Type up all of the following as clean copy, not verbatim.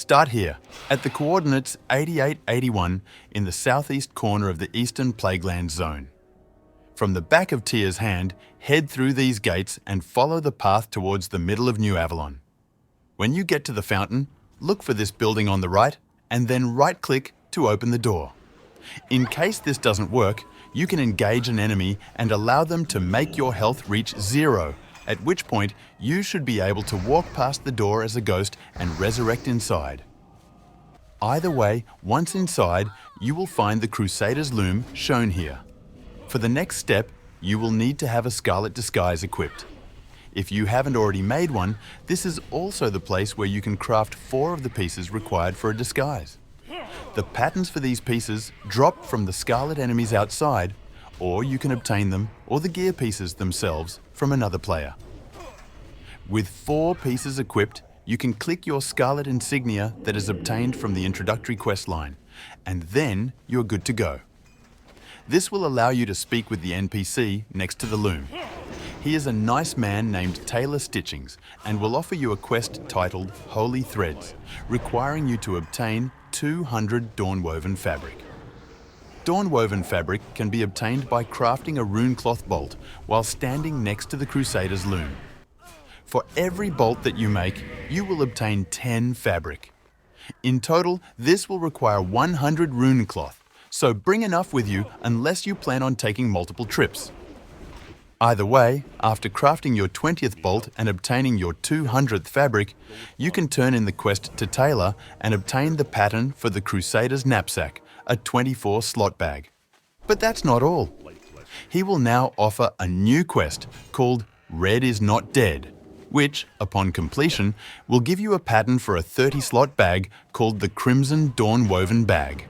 Start here, at the coordinates 8881 in the southeast corner of the Eastern Plaguelands zone. From the back of Tia's hand, head through these gates and follow the path towards the middle of New Avalon. When you get to the fountain, look for this building on the right and then right-click to open the door. In case this doesn't work, you can engage an enemy and allow them to make your health reach 0, at which point you should be able to walk past the door as a ghost and resurrect inside. Either way, once inside, you will find the Crusader's Loom shown here. For the next step, you will need to have a Scarlet Disguise equipped. If you haven't already made one, this is also the place where you can craft 4 of the pieces required for a disguise. The patterns for these pieces drop from the Scarlet enemies outside, or you can obtain them or the gear pieces themselves from another player. With 4 pieces equipped, you can click your Scarlet insignia that is obtained from the introductory quest line, and then you're good to go. This will allow you to speak with the NPC next to the loom. He is a nice man named Taylor Stitchings and will offer you a quest titled Holy Threads, requiring you to obtain 200 Dawnwoven Fabric. Dawnwoven Fabric can be obtained by crafting a rune cloth bolt while standing next to the Crusader's Loom. For every bolt that you make, you will obtain 10 fabric. In total, this will require 100 rune cloth, so bring enough with you unless you plan on taking multiple trips. Either way, after crafting your 20th bolt and obtaining your 200th fabric, you can turn in the quest to Taylor and obtain the pattern for the Crusader's Knapsack, a 24-slot bag. But that's not all. He will now offer a new quest called Red is Not Dead, which, upon completion, will give you a pattern for a 30-slot bag called the Crimson Dawnwoven Bag.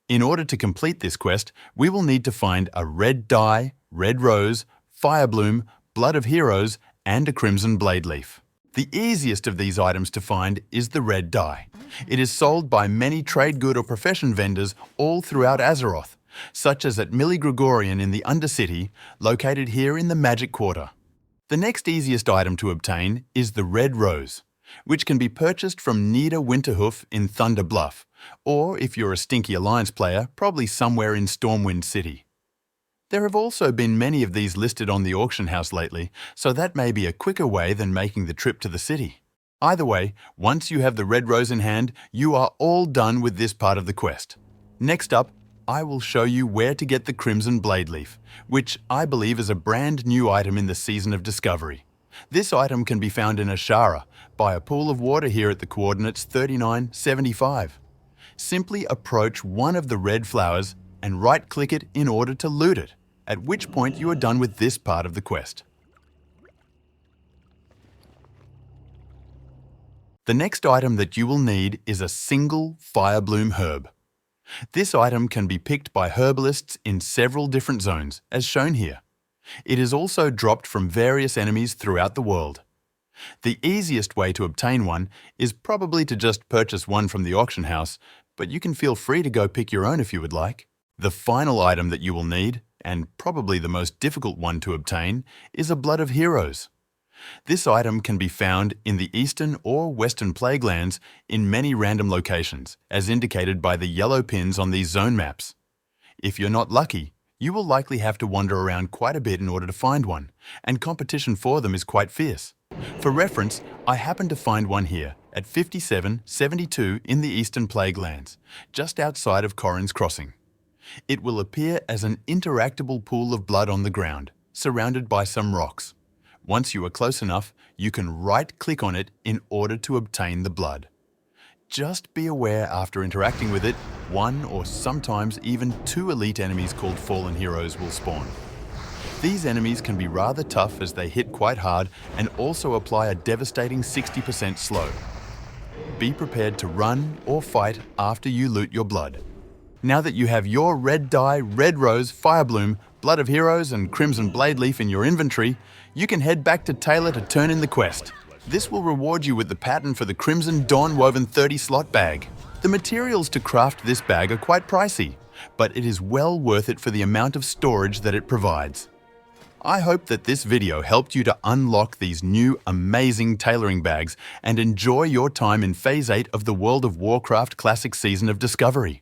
In order to complete this quest, we will need to find a red dye, red rose, Firebloom, blood of heroes, and a Crimson Bladeleaf. The easiest of these items to find is the red dye. It is sold by many trade good or profession vendors all throughout Azeroth, such as at Millie Gregorian in the Undercity, located here in the Magic Quarter. The next easiest item to obtain is the red rose, which can be purchased from Nida Winterhoof in Thunder Bluff, or if you're a Stinky Alliance player, probably somewhere in Stormwind City. There have also been many of these listed on the auction house lately, so that may be a quicker way than making the trip to the city. Either way, once you have the red rose in hand, you are all done with this part of the quest. Next up, I will show you where to get the Crimson Bladeleaf, which I believe is a brand new item in the Season of Discovery. This item can be found in Ashara, by a pool of water here at the coordinates 3975. Simply approach one of the red flowers and right-click it in order to loot it, at which point you are done with this part of the quest. The next item that you will need is a single Firebloom herb. This item can be picked by herbalists in several different zones, as shown here. It is also dropped from various enemies throughout the world. The easiest way to obtain one is probably to just purchase one from the auction house, but you can feel free to go pick your own if you would like. The final item that you will need, and probably the most difficult one to obtain, is a Blood of Heroes. This item can be found in the Eastern or Western Plaguelands in many random locations, as indicated by the yellow pins on these zone maps. If you're not lucky, you will likely have to wander around quite a bit in order to find one, and competition for them is quite fierce. For reference, I happen to find one here at 5772 in the Eastern Plaguelands, just outside of Corrin's Crossing. It will appear as an interactable pool of blood on the ground, surrounded by some rocks. Once you are close enough, you can right-click on it in order to obtain the blood. Just be aware after interacting with it, 1 or sometimes even 2 elite enemies called Fallen Heroes will spawn. These enemies can be rather tough as they hit quite hard and also apply a devastating 60% slow. Be prepared to run or fight after you loot your blood. Now that you have your red dye, red rose, Firebloom, blood of heroes and Crimson Bladeleaf in your inventory, you can head back to Taylor to turn in the quest. This will reward you with the pattern for the Crimson Dawnwoven 30-slot bag. The materials to craft this bag are quite pricey, but it is well worth it for the amount of storage that it provides. I hope that this video helped you to unlock these new amazing tailoring bags and enjoy your time in Phase 8 of the World of Warcraft Classic Season of Discovery.